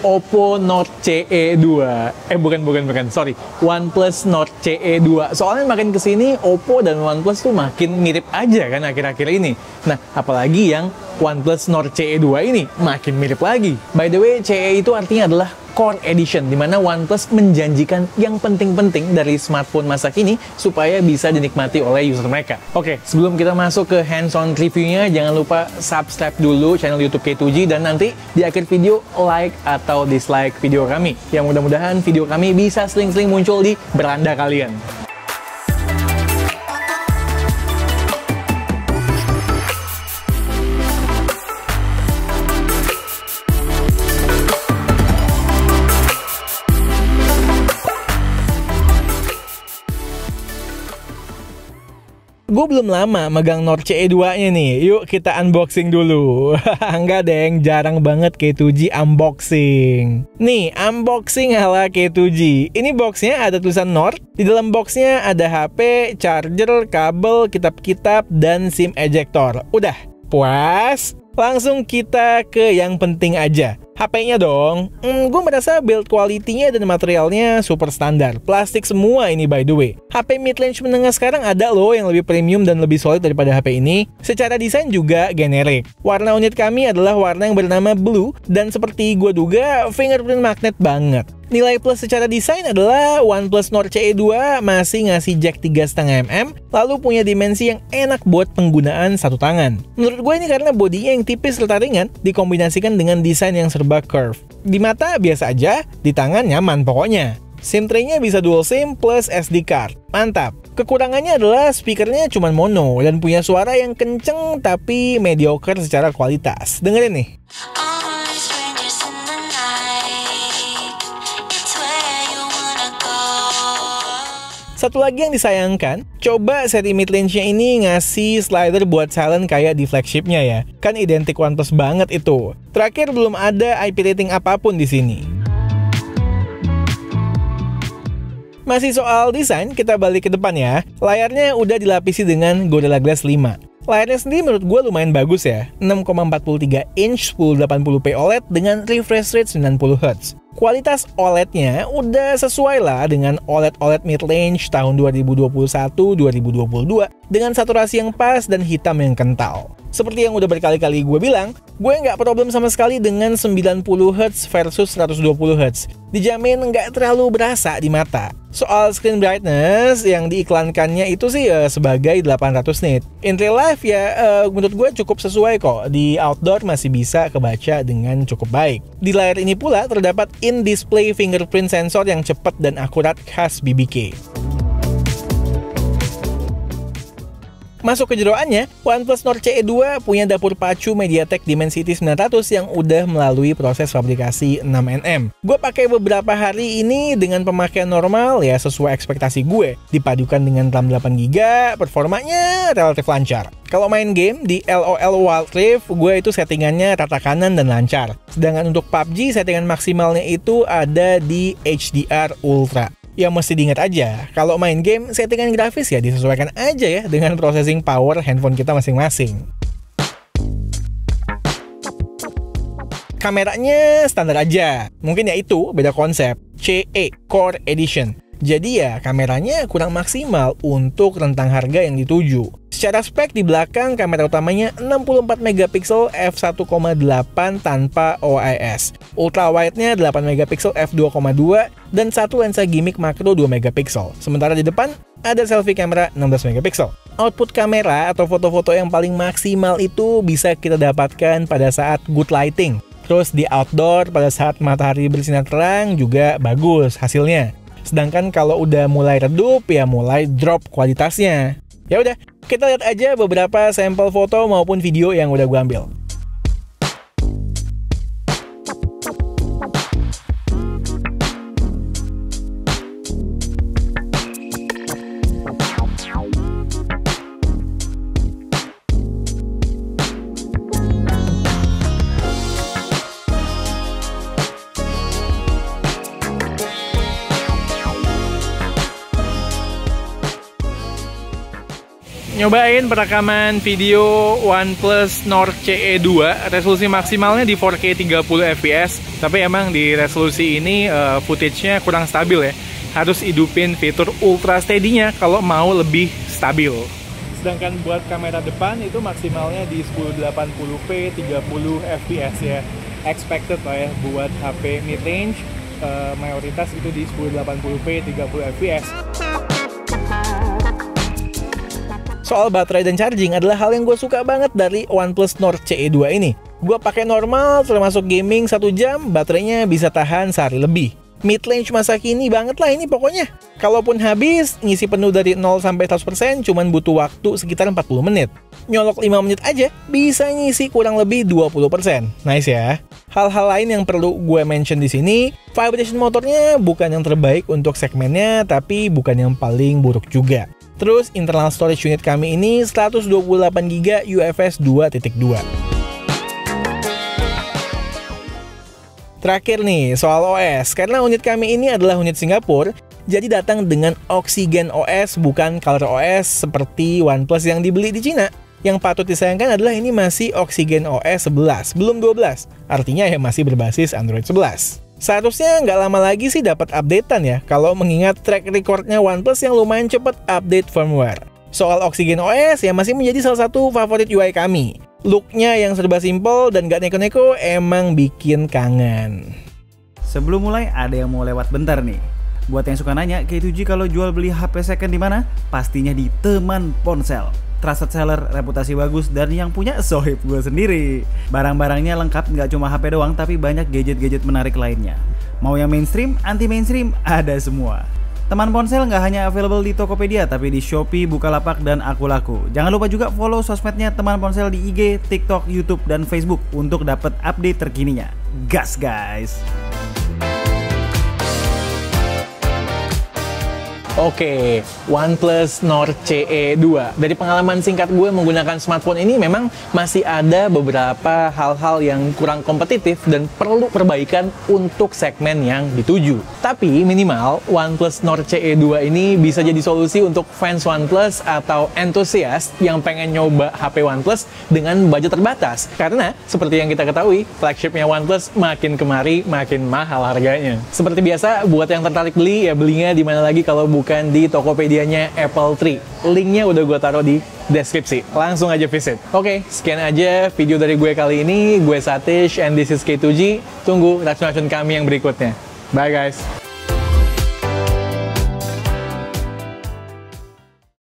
Oppo Note CE2. Bukan, sorry. OnePlus Note CE2. Soalnya makin kesini, Oppo dan OnePlus tuh makin mirip aja kan akhir-akhir ini. Nah, apalagi yang OnePlus Note CE2 ini makin mirip lagi. By the way, CE itu artinya adalah Core Edition, di mana OnePlus menjanjikan yang penting-penting dari smartphone masa kini supaya bisa dinikmati oleh user mereka. Oke, sebelum kita masuk ke hands-on reviewnya, jangan lupa subscribe dulu channel YouTube K2G dan nanti di akhir video like atau dislike video kami. Yang mudah-mudahan video kami bisa sering-sering muncul di beranda kalian. Gue belum lama megang Note CE2-nya nih. Yuk kita unboxing dulu. Enggak deng, jarang banget K2G unboxing. Nih, unboxing ala K2G. Ini boxnya ada tulisan Note. Di dalam boxnya ada HP, charger, kabel, kitab-kitab, dan SIM ejector. Udah, puas? Langsung kita ke yang penting aja. HP-nya dong. Gue merasa build quality-nya dan materialnya super standar. Plastik semua ini by the way. HP mid-range menengah sekarang ada loh yang lebih premium dan lebih solid daripada HP ini. Secara desain juga generik. Warna unit kami adalah warna yang bernama blue dan seperti gue duga fingerprint magnet banget. Nilai plus secara desain adalah OnePlus Note CE2 masih ngasih jack 3,5 mm, lalu punya dimensi yang enak buat penggunaan satu tangan. Menurut gue ini karena bodinya yang tipis serta ringan, dikombinasikan dengan desain yang serba curve. Di mata biasa aja, di tangan nyaman pokoknya. SIM tray-nya bisa dual SIM plus SD card. Mantap. Kekurangannya adalah speakernya cuma mono dan punya suara yang kenceng tapi mediocre secara kualitas. Dengerin nih. Satu lagi yang disayangkan, coba seri mid-range-nya ini ngasih slider buat silent kayak di flagship-nya ya. Kan identik OnePlus banget itu. Terakhir belum ada IP rating apapun di sini. Masih soal desain, kita balik ke depan ya. Layarnya udah dilapisi dengan Gorilla Glass 5. Layarnya sendiri menurut gue lumayan bagus ya. 6,43 inch 1080p OLED dengan refresh rate 90Hz. Kualitas OLED-nya udah sesuai lah dengan OLED mid-range tahun 2021-2022 dengan saturasi yang pas dan hitam yang kental. Seperti yang udah berkali-kali gue bilang, gue nggak problem sama sekali dengan 90Hz versus 120Hz. Dijamin nggak terlalu berasa di mata. Soal screen brightness yang diiklankannya itu sih sebagai 800 nit. In real life ya menurut gue cukup sesuai kok. Di outdoor masih bisa kebaca dengan cukup baik. Di layar ini pula terdapat in-display fingerprint sensor yang cepat dan akurat khas BBK. Masuk ke jeroannya, OnePlus Note CE2 punya dapur pacu MediaTek Dimensity 900 yang udah melalui proses fabrikasi 6nm. Gue pakai beberapa hari ini dengan pemakaian normal ya sesuai ekspektasi gue. Dipadukan dengan RAM 8GB, performanya relatif lancar. Kalau main game di LOL Wild Rift, gue itu settingannya rata kanan dan lancar. Sedangkan untuk PUBG, settingan maksimalnya itu ada di HDR Ultra. Ya mesti diingat aja, kalau main game, settingan grafis ya disesuaikan aja ya dengan processing power handphone kita masing-masing. Kameranya standar aja, mungkin ya itu beda konsep, CE Core Edition. Jadi ya kameranya kurang maksimal untuk rentang harga yang dituju. Secara spek di belakang kamera utamanya 64MP f1.8 tanpa OIS. Ultra wide-nya 8MP f2.2 dan satu lensa gimmick makro 2MP. Sementara di depan ada selfie kamera 16MP. Output kamera atau foto-foto yang paling maksimal itu bisa kita dapatkan pada saat good lighting. Terus di outdoor pada saat matahari bersinar terang juga bagus hasilnya. Sedangkan kalau udah mulai redup ya mulai drop kualitasnya. Ya udah, kita lihat aja beberapa sampel foto maupun video yang udah gue ambil. Nyobain perekaman video OnePlus Nord CE2, resolusi maksimalnya di 4K 30 fps, tapi emang di resolusi ini footage-nya kurang stabil ya. Harus hidupin fitur Ultra Steady-nya kalau mau lebih stabil. Sedangkan buat kamera depan itu maksimalnya di 1080p 30 fps ya. Expected lah ya buat HP mid-range, mayoritas itu di 1080p 30 fps. Soal baterai dan charging adalah hal yang gue suka banget dari OnePlus Nord CE2 ini. Gue pakai normal, termasuk gaming 1 jam, baterainya bisa tahan sehari lebih. Mid-range masa kini banget lah ini pokoknya. Kalaupun habis, ngisi penuh dari 0 sampai 100% cuman butuh waktu sekitar 40 menit. Nyolok 5 menit aja, bisa ngisi kurang lebih 20%. Nice ya. Hal-hal lain yang perlu gue mention di sini, vibration motornya bukan yang terbaik untuk segmennya, tapi bukan yang paling buruk juga. Terus internal storage unit kami ini 128GB UFS 2.2. Terakhir nih, soal OS. Karena unit kami ini adalah unit Singapura, jadi datang dengan Oxygen OS bukan Color OS seperti OnePlus yang dibeli di Cina. Yang patut disayangkan adalah ini masih Oxygen OS 11, belum 12. Artinya ya masih berbasis Android 11. Seharusnya nggak lama lagi sih dapat updatean ya, kalau mengingat track recordnya OnePlus yang lumayan cepat update firmware. Soal Oxygen OS ya masih menjadi salah satu favorit UI kami. Looknya yang serba simple dan gak neko-neko emang bikin kangen. Sebelum mulai ada yang mau lewat bentar nih. Buat yang suka nanya, K2G kalau jual beli HP second di mana? Pastinya di Teman Ponsel. Trusted seller, reputasi bagus, dan yang punya sohib gue sendiri. Barang-barangnya lengkap, nggak cuma HP doang, tapi banyak gadget-gadget menarik lainnya. Mau yang mainstream, anti-mainstream, ada semua. Teman Ponsel nggak hanya available di Tokopedia, tapi di Shopee, Bukalapak, dan Akulaku. Jangan lupa juga follow sosmednya Teman Ponsel di IG, TikTok, YouTube, dan Facebook untuk dapat update terkininya. Gas guys! Oke, OnePlus Nord CE2. Dari pengalaman singkat gue menggunakan smartphone ini memang masih ada beberapa hal-hal yang kurang kompetitif dan perlu perbaikan untuk segmen yang dituju. Tapi minimal OnePlus Nord CE2 ini bisa jadi solusi untuk fans OnePlus atau entusias yang pengen nyoba HP OnePlus dengan budget terbatas. Karena seperti yang kita ketahui, flagshipnya OnePlus makin kemari makin mahal harganya. Seperti biasa, buat yang tertarik beli ya belinya di mana lagi kalau bukan di Tokopedia-nya Apple Tree. Linknya udah gue taruh di deskripsi. Langsung aja visit. Oke, sekian aja video dari gue kali ini. Gue Satish and this is K2G. Tunggu reaction kami yang berikutnya. Bye guys.